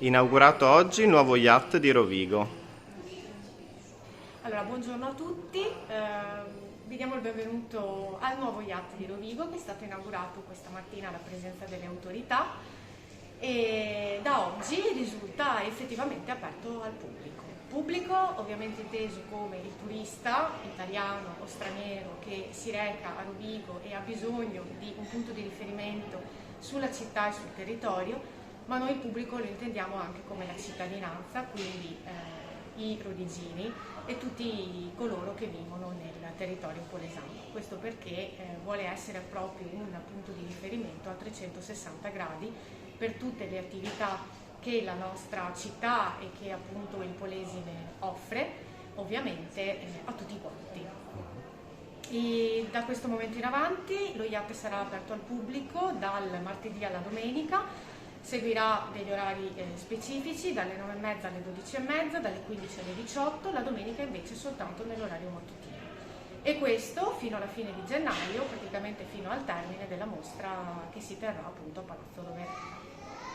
Inaugurato oggi il nuovo yacht di Rovigo. Allora, buongiorno a tutti, vi diamo il benvenuto al nuovo yacht di Rovigo che è stato inaugurato questa mattina alla presenza delle autorità e da oggi risulta effettivamente aperto al pubblico. Pubblico ovviamente inteso come il turista italiano o straniero che si reca a Rovigo e ha bisogno di un punto di riferimento sulla città e sul territorio, ma noi pubblico lo intendiamo anche come la cittadinanza, quindi i rodigini e tutti coloro che vivono nel territorio polesano. Questo perché vuole essere proprio un punto di riferimento a 360 gradi per tutte le attività che la nostra città e che appunto il Polesine offre, ovviamente a tutti quanti. E da questo momento in avanti lo yacht sarà aperto al pubblico dal martedì alla domenica, seguirà degli orari specifici dalle 9:30 alle 12:30, dalle 15 alle 18, la domenica invece soltanto nell'orario mattutino. E questo fino alla fine di gennaio, praticamente fino al termine della mostra che si terrà appunto a Palazzo Rovereto.